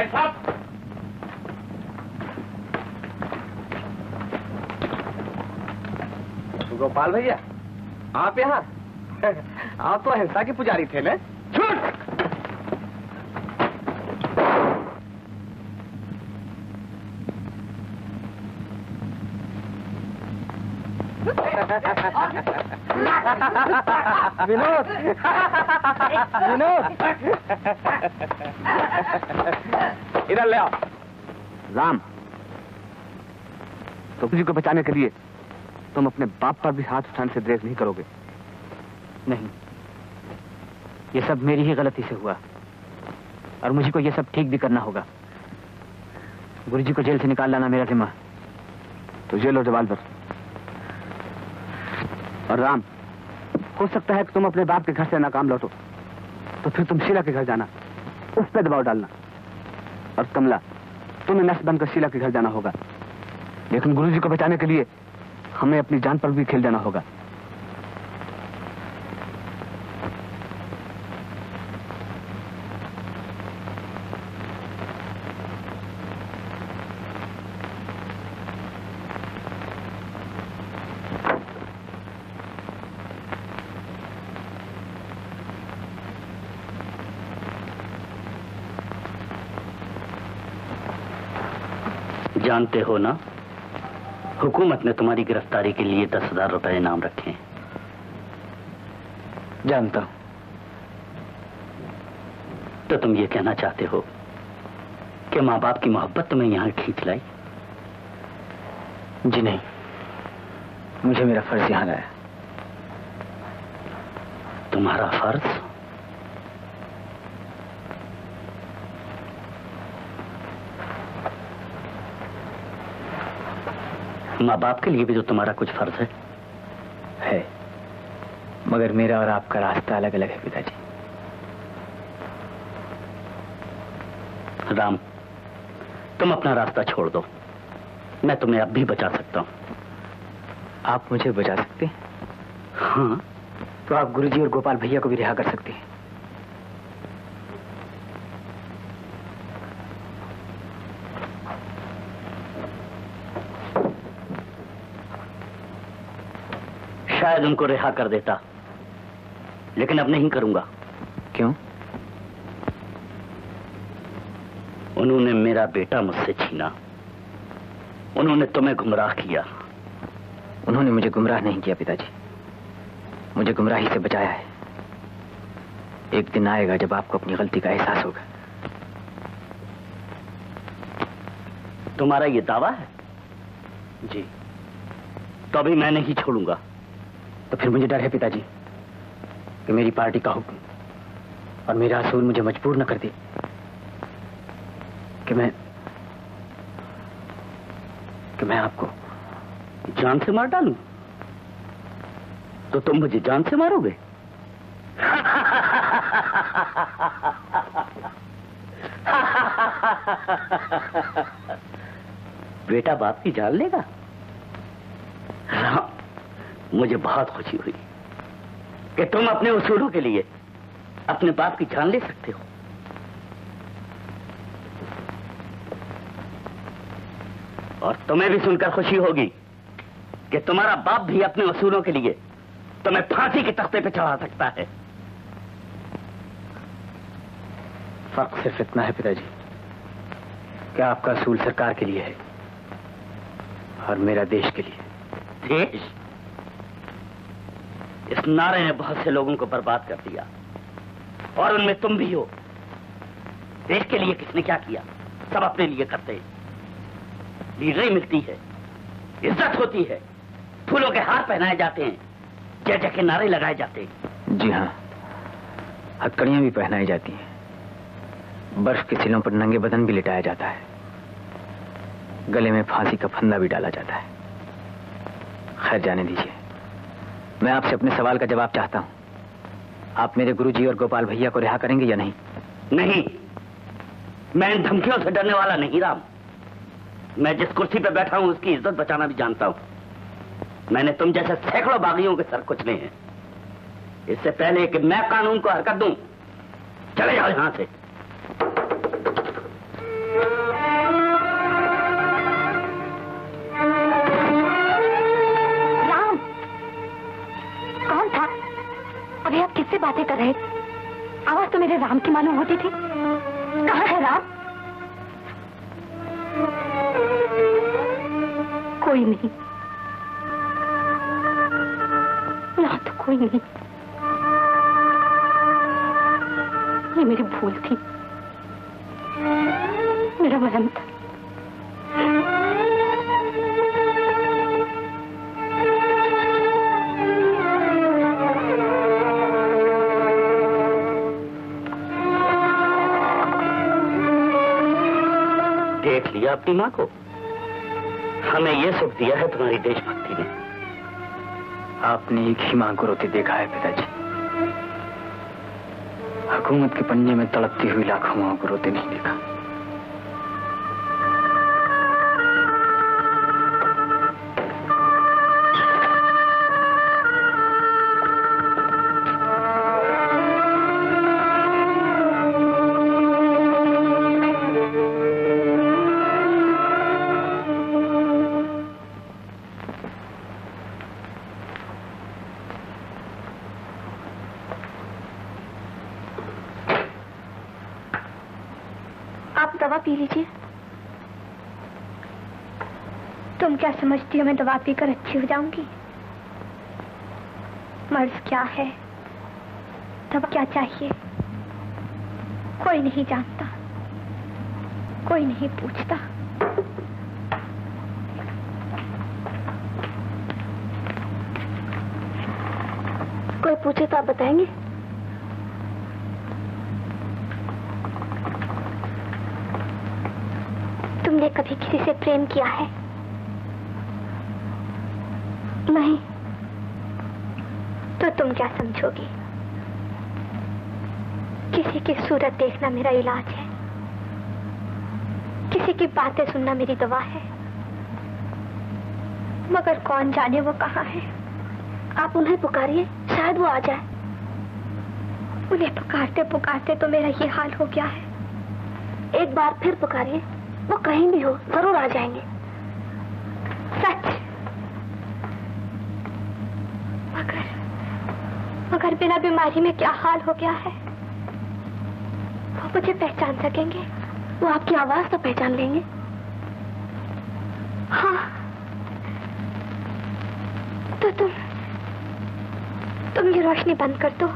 भाई साहब, गोपाल भैया, आप यहाँ? आप तो अहिंसा के पुजारी थे ना? झूठ! विनोद, विनोद, इधर ले आओ। राम, तो किसी को बचाने के लिए तुम अपने बाप पर भी हाथ उठाने से द्वेष नहीं करोगे? नहीं, ये सब मेरी ही गलती से हुआ और मुझे को ये सब ठीक भी करना होगा। गुरुजी को जेल से निकाल लाना मेरा जिम्मा। तो जेल और रिवाल्वर। और राम, हो सकता है कि तुम अपने बाप के घर से नाकाम लौटो, तो फिर तुम शीला के घर जाना, उस पर दबाव डालना। और कमला, तुम्हें नस बनकर शीला के घर जाना होगा, लेकिन गुरुजी को बचाने के लिए हमें अपनी जान पर भी खेल जाना होगा। जानते हो ना, हुकूमत ने तुम्हारी गिरफ्तारी के लिए 10,000 रुपए इनाम रखे हैं। जानता हूं। तो तुम ये कहना चाहते हो कि माँ बाप की मोहब्बत तुम्हें यहां खींच लाई? जी नहीं, मुझे मेरा फर्ज यहां लाया। तुम्हारा फर्ज? माँ बाप के लिए भी तो तुम्हारा कुछ फर्ज है। मगर मेरा और आपका रास्ता अलग अलग है पिताजी। राम, तुम अपना रास्ता छोड़ दो, मैं तुम्हें अब भी बचा सकता हूं। आप मुझे बचा सकते हैं? हाँ। तो आप गुरुजी और गोपाल भैया को भी रिहा कर सकते हैं। शायद उनको रिहा कर देता, लेकिन अब नहीं करूंगा। क्यों? उन्होंने मेरा बेटा मुझसे छीना, उन्होंने तुम्हें गुमराह किया। उन्होंने मुझे गुमराह नहीं किया पिताजी, मुझे गुमराही से बचाया है। एक दिन आएगा जब आपको अपनी गलती का एहसास होगा। तुम्हारा ये दावा है? जी। तो अभी मैं नहीं छोड़ूंगा। तो फिर मुझे डर है पिताजी कि मेरी पार्टी का हुक्म और मेरा असूल मुझे मजबूर न कर दे कि मैं आपको जान से मार डालूं। तो तुम मुझे जान से मारोगे? बेटा बाप की जान लेगा? हाँ, मुझे बहुत खुशी हुई कि तुम अपने उसूलों के लिए अपने बाप की जान ले सकते हो। और तुम्हें भी सुनकर खुशी होगी कि तुम्हारा बाप भी अपने उसूलों के लिए तुम्हें फांसी के तख्ते पे चढ़ा सकता है। फर्क सिर्फ इतना है पिताजी कि आपका असूल सरकार के लिए है और मेरा देश के लिए। देश? इस नारे ने बहुत से लोगों को बर्बाद कर दिया और उनमें तुम भी हो। देश के लिए किसने क्या किया? सब अपने लिए करते हैं। लीडरी मिलती है, इज्जत होती है, फूलों के हार पहनाए जाते हैं, जय जय के नारे लगाए जाते हैं। जी हाँ, हथकड़ियां भी पहनाई जाती हैं, बर्फ के सिलों पर नंगे बदन भी लिटाया जाता है, गले में फांसी का फंदा भी डाला जाता है। खैर जाने दीजिए, मैं आपसे अपने सवाल का जवाब चाहता हूं। आप मेरे गुरुजी और गोपाल भैया को रिहा करेंगे या नहीं? नहीं, मैं इन धमकियों से डरने वाला नहीं राम। मैं जिस कुर्सी पर बैठा हूं उसकी इज्जत बचाना भी जानता हूं। मैंने तुम जैसे सैकड़ों बागियों के सर कुचले हैं। इससे पहले कि मैं कानून को हरकत दूं, चले जाओ यहां से। अरे आप किससे बातें कर रहे थे? आवाज तो मेरे राम की मालूम होती थी। कहाँ है राम? कोई नहीं, यहाँ तो कोई नहीं। ये मेरी भूल थी, मेरा वहम था। देख लिया अपनी माँ को? हमें ये सुख दिया है तुम्हारी देशभक्ति ने। आपने एक ही माँ को रोते देखा है पिताजी। हुकूमत के पंजे में तड़पती हुई लाखों माँ को रोते नहीं देखा। दवा पी लीजिए। तुम क्या समझती हो मैं दवा पीकर अच्छी हो जाऊंगी? मर्ज क्या है, दवा क्या चाहिए, कोई नहीं जानता, कोई नहीं पूछता। कोई पूछे तो आप बताएंगे? तुमने कभी किसी से प्रेम किया है? नहीं, तो तुम क्या समझोगी? किसी की सूरत देखना मेरा इलाज है, किसी की बातें सुनना मेरी दवा है। मगर कौन जाने वो कहाँ है। आप उन्हें पुकारिए, शायद वो आ जाए। उन्हें पुकारते पुकारते तो मेरा ये हाल हो गया है। एक बार फिर पुकारिए, वो कहीं भी हो जरूर आ जाएंगे। सच। मगर बिना बीमारी में क्या हाल हो गया है। वो मुझे पहचान सकेंगे? वो आपकी आवाज तो पहचान लेंगे। हाँ, तो तुम ये रोशनी बंद कर दो।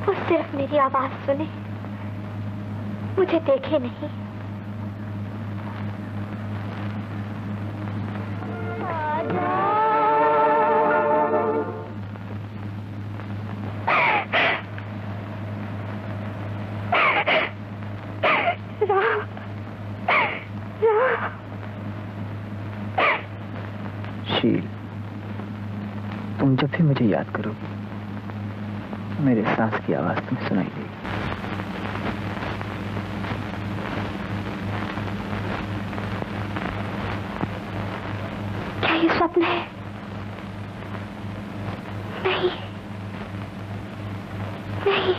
वो सिर्फ मेरी आवाज सुने, मुझे देखे नहीं। शील, तुम जब भी मुझे याद करोगी, मेरे सांस की आवाज तुम्हें सुनाई देगी। क्या ये स्वप्न है? नहीं, नहीं,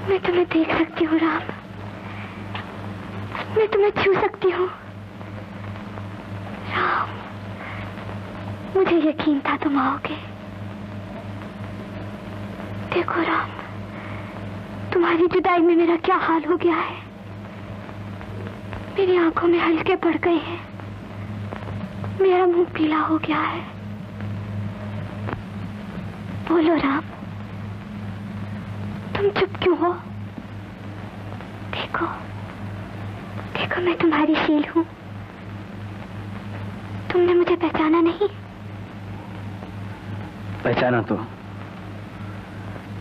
मैं तुम्हें देख सकती हूँ राम, मैं तुम्हें छू सकती हूँ राम। मुझे यकीन था तुम आओगे। देखो राम, तुम्हारी जुदाई में मेरा क्या हाल हो गया है। मेरी आंखों में हल्के पड़ गए हैं, मेरा मुंह पीला हो गया है। बोलो राम, तुम चुप क्यों हो? देखो, देखो मैं तुम्हारी शील हूं। तुमने मुझे पहचाना नहीं? पहचाना तो,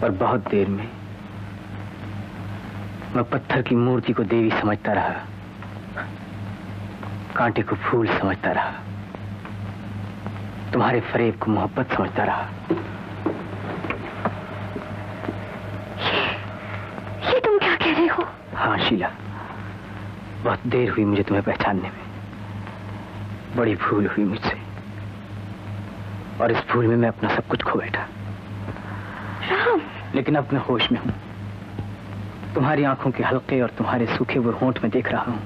पर बहुत देर में। मैं पत्थर की मूर्ति को देवी समझता रहा, कांटे को फूल समझता रहा, तुम्हारे फरेब को मोहब्बत समझता रहा। ये तुम क्या कह रहे हो? हाँ शीला, बहुत देर हुई मुझे तुम्हें पहचानने में। बड़ी भूल हुई मुझसे, और इस भूल में मैं अपना सब कुछ खो बैठा। राम, लेकिन अब मैं होश में हूं। तुम्हारी आंखों के हल्के और तुम्हारे सूखे हुए होंठ में देख रहा हूं।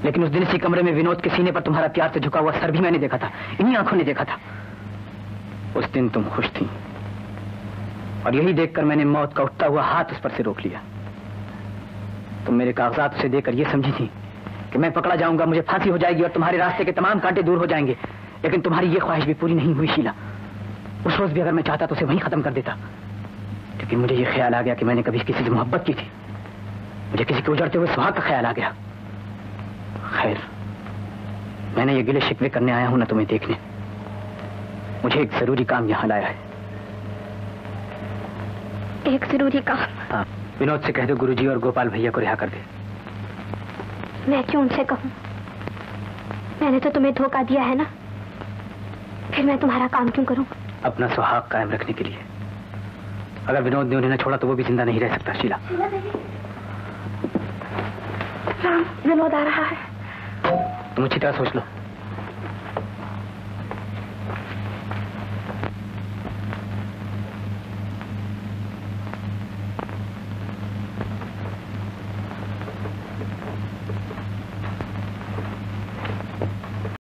लेकिन उस दिन इसी कमरे में विनोद के सीने पर तुम्हारा प्यार से झुका हुआ सर भी मैंने देखा था, इन्हीं आंखों ने देखा था। उस दिन तुम खुश थी और यही देखकर मैंने मौत का उठता हुआ हाथ उस पर से रोक लिया। तुम मेरे कागजात उसे देकर यह समझी थी कि मैं पकड़ा जाऊंगा, मुझे फांसी हो जाएगी और तुम्हारे रास्ते के तमाम कांटे दूर हो जाएंगे। लेकिन तुम्हारी ये ख्वाहिश भी पूरी नहीं हुई शीला। उस रोज भी अगर मैं चाहता तो उसे वहीं खत्म कर देता, लेकिन मुझे ये ख्याल आ गया कि मैंने कभी किसी से मोहब्बत की थी। मुझे किसी के उजड़ते हुए सुहाग का ख्याल आ गया। खैर, मैंने ये गिले शिकवे करने आया हूं ना तुम्हें देखने। मुझे एक जरूरी काम यहां लाया है। एक जरूरी काम? हाँ, विनोद से कह दो गुरुजी और गोपाल भैया को रिहा कर दे। मैं क्यों उनसे कहूं? मैंने तो तुम्हें धोखा दिया है ना, फिर मैं तुम्हारा काम क्यों करूं? अपना सुहाग कायम रखने के लिए। अगर विनोद ने उन्हें न छोड़ा तो वो भी जिंदा नहीं रह सकता। शीला, राम, विनोद आ रहा है। तुम अच्छी तरह सोच लो।